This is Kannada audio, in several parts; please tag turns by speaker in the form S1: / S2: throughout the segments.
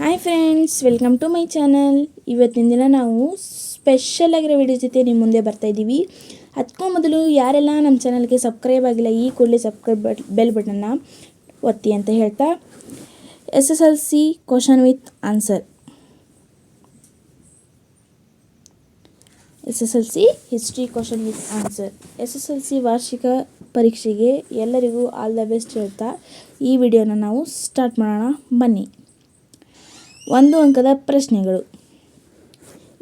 S1: Hi friends, welcome to my channel. ಇವತ್ತಿನ ದಿನ ನಾವು ಸ್ಪೆಷಲ್ ಆಗಿರೋ ವಿಡಿಯೋ ಜೊತೆ ನಿಮ್ಮ ಮುಂದೆ ಬರ್ತಾಯಿದ್ದೀವಿ. ಅದಕ್ಕೂ ಮೊದಲು ಯಾರೆಲ್ಲ ನಮ್ಮ ಚಾನಲ್ಗೆ ಸಬ್ಸ್ಕ್ರೈಬ್ ಆಗಿಲ್ಲ, ಈ ಕೂಡಲೇ ಸಬ್ಸ್ಕ್ರೈಬ್ ಬೆಲ್ ಬಟನ್ನ ಒತ್ತಿ ಅಂತ ಹೇಳ್ತಾ, SSLC question with answer, SSLC history question with answer, SSLC ವಾರ್ಷಿಕ ಪರೀಕ್ಷೆಗೆ ಎಲ್ಲರಿಗೂ ಆಲ್ ದ ಬೆಸ್ಟ್ ಹೇಳ್ತಾ ಈ ವಿಡಿಯೋನ ನಾವು ಸ್ಟಾರ್ಟ್ ಮಾಡೋಣ. ಬನ್ನಿ. 1 ಅಂಕದ ಪ್ರಶ್ನೆಗಳು.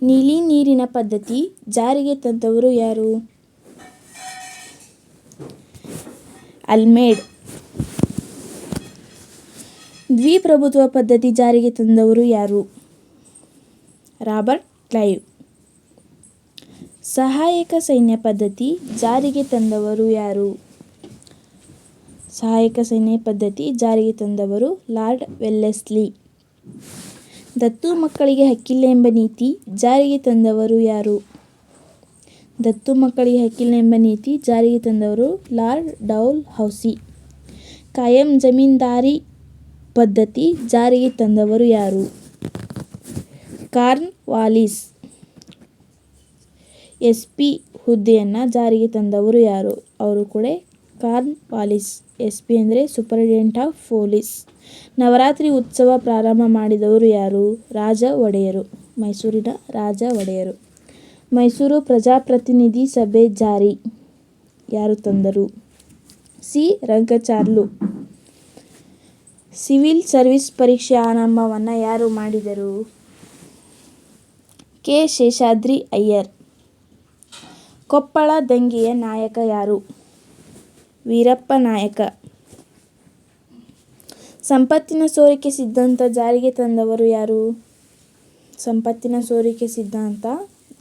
S1: ನೀಲಿ ನೀರಿನ ಪದ್ಧತಿ ಜಾರಿಗೆ ತಂದವರು ಯಾರು? ಅಲ್ಮೇಡ್. ದ್ವಿಪ್ರಭುತ್ವ ಪದ್ಧತಿ ಜಾರಿಗೆ ತಂದವರು ಯಾರು? Robert Clive. ಸಹಾಯಕ ಸೈನ್ಯ ಪದ್ಧತಿ ಜಾರಿಗೆ ತಂದವರು ಯಾರು? ಸಹಾಯಕ ಸೈನ್ಯ ಪದ್ಧತಿ ಜಾರಿಗೆ ತಂದವರು ಲಾರ್ಡ್ ವೆಲ್ಲೆಸ್ಲಿ. ದತ್ತು ಮಕ್ಕಳಿಗೆ ಹಕ್ಕಿಲ್ಲ ಎಂಬ ನೀತಿ ಜಾರಿಗೆ ತಂದವರು ಯಾರು? ದತ್ತು ಮಕ್ಕಳಿಗೆ ಹಕ್ಕಿಲ್ಲ ಎಂಬ ನೀತಿ ಜಾರಿಗೆ ತಂದವರು ಲಾರ್ಡ್ ಡೌಲ್ ಹೌಸಿ. ಕಾಯಂ ಜಮೀನ್ದಾರಿ ಪದ್ಧತಿ ಜಾರಿಗೆ ತಂದವರು ಯಾರು? Corn Wallis. SP ಹುದ್ದೆಯನ್ನು ಜಾರಿಗೆ ತಂದವರು ಯಾರು? ಅವರು ಕೂಡ ಕಾರ್ನ್ ವಾಲಿಸ್. SP ಅಂದರೆ ಸೂಪರಿಂಟೆಂಡೆಂಟ್ ಆಫ್ ಪೊಲೀಸ್. ನವರಾತ್ರಿ ಉತ್ಸವ ಪ್ರಾರಂಭ ಮಾಡಿದವರು ಯಾರು? ರಾಜ ಒಡೆಯರು. ಮೈಸೂರಿನ ರಾಜ ಒಡೆಯರು. ಮೈಸೂರು ಪ್ರಜಾಪ್ರತಿನಿಧಿ ಸಭೆ ಜಾರಿ ಯಾರು ತಂದರು? C. ರಂಗಚಾರ್ಲು. ಸಿವಿಲ್ ಸರ್ವಿಸ್ ಪರೀಕ್ಷೆ ಆರಂಭವನ್ನು ಯಾರು ಮಾಡಿದರು? K. ಶೇಷಾದ್ರಿ ಅಯ್ಯರ್. ಕೊಪ್ಪಳ ದಂಗೆಯ ನಾಯಕ ಯಾರು? ವೀರಪ್ಪ ನಾಯಕ. ಸಂಪತ್ತಿನ ಸೋರಿಕೆ ಸಿದ್ಧಾಂತ ಜಾರಿಗೆ ತಂದವರು ಯಾರು? ಸಂಪತ್ತಿನ ಸೋರಿಕೆ ಸಿದ್ಧಾಂತ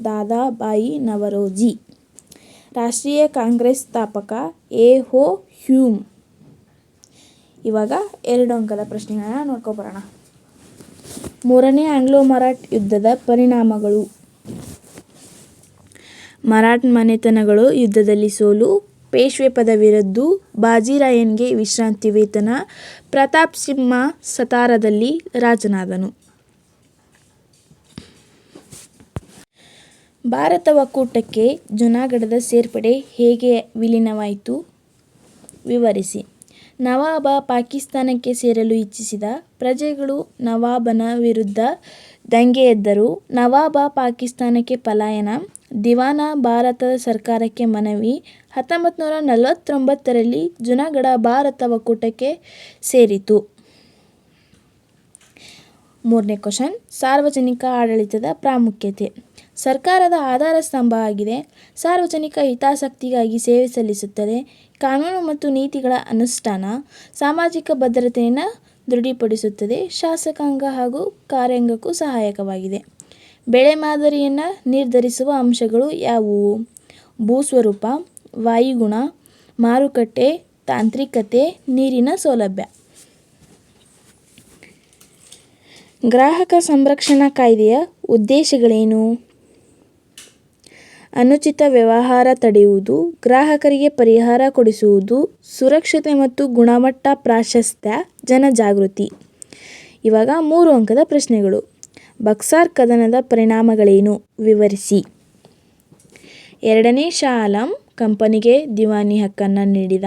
S1: ದಾದಾಬಾಯಿ ನವರೋಜಿ. ರಾಷ್ಟ್ರೀಯ ಕಾಂಗ್ರೆಸ್ ಸ್ಥಾಪಕ A. ಹೋ ಹ್ಯೂಮ್. ಇವಾಗ 2 ಅಂಕದ ಪ್ರಶ್ನೆಗಳನ್ನ ನೋಡ್ಕೊಬರೋಣ. 3ನೇ ಆಂಗ್ಲೋ ಮರಾಠ ಯುದ್ಧದ ಪರಿಣಾಮಗಳು. ಮರಾಠ ಮನೆತನಗಳು ಯುದ್ಧದಲ್ಲಿ ಸೋಲು, ಪೇಶ್ವೆ ಪದವಿ ರದ್ದು, ಬಾಜಿರಾಯನ್ಗೆ ವಿಶ್ರಾಂತಿ ವೇತನ, ಪ್ರತಾಪ್ ಸಿಂಹ ಸತಾರಾದಲ್ಲಿ ರಾಜನಾದನು. ಭಾರತ ಒಕ್ಕೂಟಕ್ಕೆ ಜುನಾಗಢದ ಸೇರ್ಪಡೆ ಹೇಗೆ ವಿಲೀನವಾಯಿತು? ವಿವರಿಸಿ. ನವಾಬ ಪಾಕಿಸ್ತಾನಕ್ಕೆ ಸೇರಲು ಇಚ್ಛಿಸಿದ ಪ್ರಜೆಗಳು ನವಾಬನ ವಿರುದ್ಧ ದಂಗೆ ಎದ್ದರು. ನವಾಬ ಪಾಕಿಸ್ತಾನಕ್ಕೆ ಪಲಾಯನ. ದಿವಾನ ಭಾರತ ಸರ್ಕಾರಕ್ಕೆ ಮನವಿ. 1949ರಲ್ಲಿ ಜುನಾಗಢ ಭಾರತ ಒಕ್ಕೂಟಕ್ಕೆ ಸೇರಿತು. 3ನೇ ಕ್ವಶನ್. ಸಾರ್ವಜನಿಕ ಆಡಳಿತದ ಪ್ರಾಮುಖ್ಯತೆ. ಸರ್ಕಾರದ ಆಧಾರ ಸ್ತಂಭ ಆಗಿದೆ. ಸಾರ್ವಜನಿಕ ಹಿತಾಸಕ್ತಿಗಾಗಿ ಸೇವೆ ಸಲ್ಲಿಸುತ್ತದೆ. ಕಾನೂನು ಮತ್ತು ನೀತಿಗಳ ಅನುಷ್ಠಾನ. ಸಾಮಾಜಿಕ ಭದ್ರತೆಯನ್ನು ದೃಢಪಡಿಸುತ್ತದೆ. ಶಾಸಕಾಂಗ ಹಾಗೂ ಕಾರ್ಯಾಂಗಕ್ಕೂ ಸಹಾಯಕವಾಗಿದೆ. ಬೆಳೆ ಮಾದರಿಯನ್ನು ನಿರ್ಧರಿಸುವ ಅಂಶಗಳು ಯಾವುವು? ಭೂಸ್ವರೂಪ, ವಾಯುಗುಣ, ಮಾರುಕಟ್ಟೆ, ತಾಂತ್ರಿಕತೆ, ನೀರಿನ ಸೌಲಭ್ಯ. ಗ್ರಾಹಕ ಸಂರಕ್ಷಣಾ ಕಾಯ್ದೆಯ ಉದ್ದೇಶಗಳೇನು? ಅನುಚಿತ ವ್ಯವಹಾರ ತಡೆಯುವುದು, ಗ್ರಾಹಕರಿಗೆ ಪರಿಹಾರ ಕೊಡಿಸುವುದು, ಸುರಕ್ಷತೆ ಮತ್ತು ಗುಣಮಟ್ಟ ಪ್ರಾಶಸ್ತ್ಯ, ಜನಜಾಗೃತಿ. ಇವಾಗ 3 ಅಂಕದ ಪ್ರಶ್ನೆಗಳು. ಬಕ್ಸಾರ್ ಕದನದ ಪರಿಣಾಮಗಳೇನು? ವಿವರಿಸಿ. 2ನೇ ಶಾ ಆಲಂ ಕಂಪನಿಗೆ ದಿವಾನಿ ಹಕ್ಕನ್ನು ನೀಡಿದ.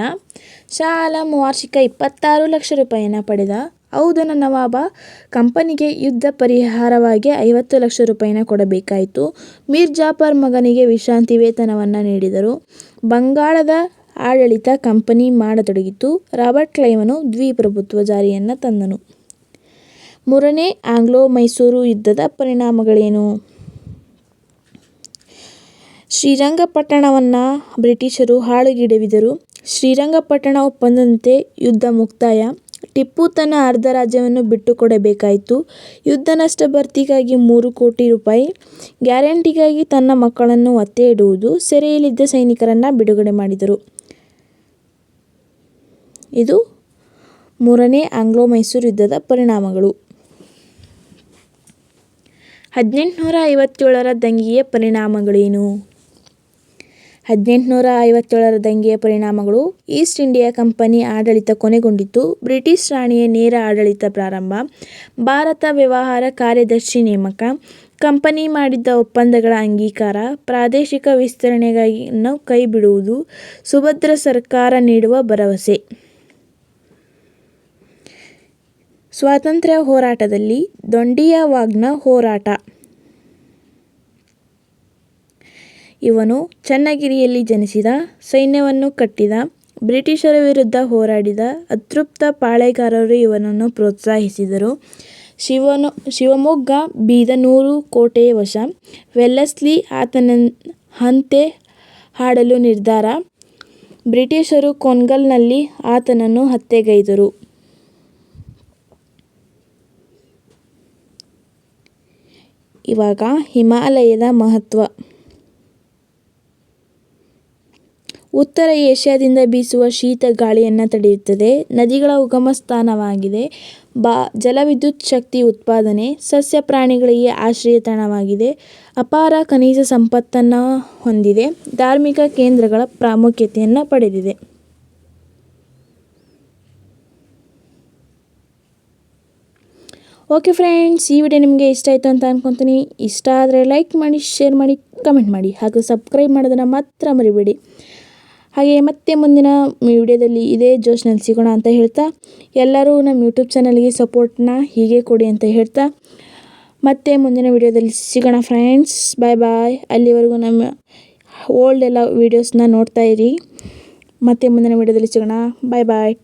S1: ಶಾ ಆಲಂ ವಾರ್ಷಿಕ 26 ಲಕ್ಷ ರೂಪಾಯಿಯನ್ನು ಪಡೆದ. ಔಧನ ನವಾಬ ಕಂಪನಿಗೆ ಯುದ್ಧ ಪರಿಹಾರವಾಗಿ 50 ಲಕ್ಷ ರೂಪಾಯಿಯನ್ನು ಕೊಡಬೇಕಾಯಿತು. ಮೀರ್ ಜಾಫರ್ ಮಗನಿಗೆ ವಿಶ್ರಾಂತಿ ವೇತನವನ್ನು ನೀಡಿದರು. ಬಂಗಾಳದ ಆಡಳಿತ ಕಂಪನಿ ಮಾಡತೊಡಗಿತು. ರಾಬರ್ಟ್ ಕ್ಲೈವನು ದ್ವಿಪ್ರಭುತ್ವ ಜಾರಿಯನ್ನು ತಂದನು. 3ನೇ ಆಂಗ್ಲೋ ಮೈಸೂರು ಯುದ್ಧದ ಪರಿಣಾಮಗಳೇನು? ಶ್ರೀರಂಗಪಟ್ಟಣವನ್ನು ಬ್ರಿಟಿಷರು ಹಾಳುಗೆಡವಿದರು. ಶ್ರೀರಂಗಪಟ್ಟಣ ಒಪ್ಪಂದದಂತೆ ಯುದ್ಧ ಮುಕ್ತಾಯ. ಟಿಪ್ಪು ತನ್ನ ಅರ್ಧ ರಾಜ್ಯವನ್ನು ಬಿಟ್ಟುಕೊಡಬೇಕಾಯಿತು. ಯುದ್ಧ ನಷ್ಟ ಭರ್ತಿಗಾಗಿ 3 ಕೋಟಿ ರೂಪಾಯಿ. ಗ್ಯಾರಂಟಿಗಾಗಿ ತನ್ನ ಮಕ್ಕಳನ್ನು ಒತ್ತೆ ಇಡುವುದು. ಸೆರೆಯಲ್ಲಿದ್ದ ಸೈನಿಕರನ್ನು ಬಿಡುಗಡೆ ಮಾಡಿದರು. ಇದು 3ನೇ ಆಂಗ್ಲೋ ಮೈಸೂರು ಯುದ್ಧದ ಪರಿಣಾಮಗಳು. 1857ರ ದಂಗೆಯ ಪರಿಣಾಮಗಳೇನು? 1857ರ ದಂಗೆಯ ಪರಿಣಾಮಗಳು. ಈಸ್ಟ್ ಇಂಡಿಯಾ ಕಂಪನಿ ಆಡಳಿತ ಕೊನೆಗೊಂಡಿತು. ಬ್ರಿಟಿಷ್ ರಾಣಿಯ ನೇರ ಆಡಳಿತ ಪ್ರಾರಂಭ. ಭಾರತ ವ್ಯವಹಾರ ಕಾರ್ಯದರ್ಶಿ ನೇಮಕ. ಕಂಪನಿ ಮಾಡಿದ್ದ ಒಪ್ಪಂದಗಳ ಅಂಗೀಕಾರ. ಪ್ರಾದೇಶಿಕ ವಿಸ್ತರಣೆಯನ್ನು ಕೈಬಿಡುವುದು. ಸುಭದ್ರ ಸರ್ಕಾರ ನೀಡುವ ಭರವಸೆ. ಸ್ವಾತಂತ್ರ್ಯ ಹೋರಾಟದಲ್ಲಿ ದೊಂಡಿಯಾವಾಗ್ನ ಹೋರಾಟ. ಇವನು ಚನ್ನಗಿರಿಯಲ್ಲಿ ಜನಿಸಿದ. ಸೈನ್ಯವನ್ನು ಕಟ್ಟಿದ. ಬ್ರಿಟಿಷರ ವಿರುದ್ಧ ಹೋರಾಡಿದ. ಅತೃಪ್ತ ಪಾಳೆಯಗಾರರು ಇವನನ್ನು ಪ್ರೋತ್ಸಾಹಿಸಿದರು. ಶಿವಮೊಗ್ಗ ಬೀದನೂರು ಕೋಟೆಯ ವಶ. ವೆಲ್ಲೆಸ್ಲಿ ಆತನಂತೆ ಆಡಲು ನಿರ್ಧಾರ. ಬ್ರಿಟಿಷರು ಕೊನ್ಗಲ್ನಲ್ಲಿ ಆತನನ್ನು ಹತ್ಯೆಗೈದರು. ಇವಾಗ ಹಿಮಾಲಯದ ಮಹತ್ವ. ಉತ್ತರ ಏಷ್ಯಾದಿಂದ ಬೀಸುವ ಶೀತ ಗಾಳಿಯನ್ನು ತಡೆಯುತ್ತದೆ. ನದಿಗಳ ಉಗಮ ಸ್ಥಾನವಾಗಿದೆ. ಜಲವಿದ್ಯುತ್ ಶಕ್ತಿ ಉತ್ಪಾದನೆ. ಸಸ್ಯ ಪ್ರಾಣಿಗಳಿಗೆ ಆಶ್ರಯ ತಾಣವಾಗಿದೆ. ಅಪಾರ ಖನಿಜ ಸಂಪತ್ತನ್ನು ಹೊಂದಿದೆ. ಧಾರ್ಮಿಕ ಕೇಂದ್ರಗಳ ಪ್ರಾಮುಖ್ಯತೆಯನ್ನು ಪಡೆದಿದೆ. ಓಕೆ ಫ್ರೆಂಡ್ಸ್, ಈ ವಿಡಿಯೋ ನಿಮಗೆ ಇಷ್ಟ ಆಯಿತು ಅಂತ ಅಂದ್ಕೊತೀನಿ. ಇಷ್ಟ ಆದರೆ ಲೈಕ್ ಮಾಡಿ, ಶೇರ್ ಮಾಡಿ, ಕಮೆಂಟ್ ಮಾಡಿ, ಹಾಗೂ ಸಬ್ಸ್ಕ್ರೈಬ್ ಮಾಡೋದನ್ನು ಮಾತ್ರ ಮರಿಬೇಡಿ. ಹಾಗೆ ಮತ್ತೆ ಮುಂದಿನ ವಿಡಿಯೋದಲ್ಲಿ ಇದೇ ಜೋಶ್ನಲ್ಲಿ ಸಿಗೋಣ ಅಂತ ಹೇಳ್ತಾ, ಎಲ್ಲರೂ ನಮ್ಮ ಯೂಟ್ಯೂಬ್ ಚಾನಲ್ಗೆ ಸಪೋರ್ಟ್ನ ಹೀಗೆ ಕೊಡಿ ಅಂತ ಹೇಳ್ತಾ, ಮತ್ತೆ ಮುಂದಿನ ವಿಡಿಯೋದಲ್ಲಿ ಸಿಗೋಣ ಫ್ರೆಂಡ್ಸ್. ಬಾಯ್ ಬಾಯ್. ಅಲ್ಲಿವರೆಗೂ ನಮ್ಮ ಓಲ್ಡ್ ಎಲ್ಲ ವೀಡಿಯೋಸ್ನ ನೋಡ್ತಾ ಇರಿ. ಮತ್ತೆ ಮುಂದಿನ ವಿಡಿಯೋದಲ್ಲಿ ಸಿಗೋಣ. ಬಾಯ್ ಬಾಯ್.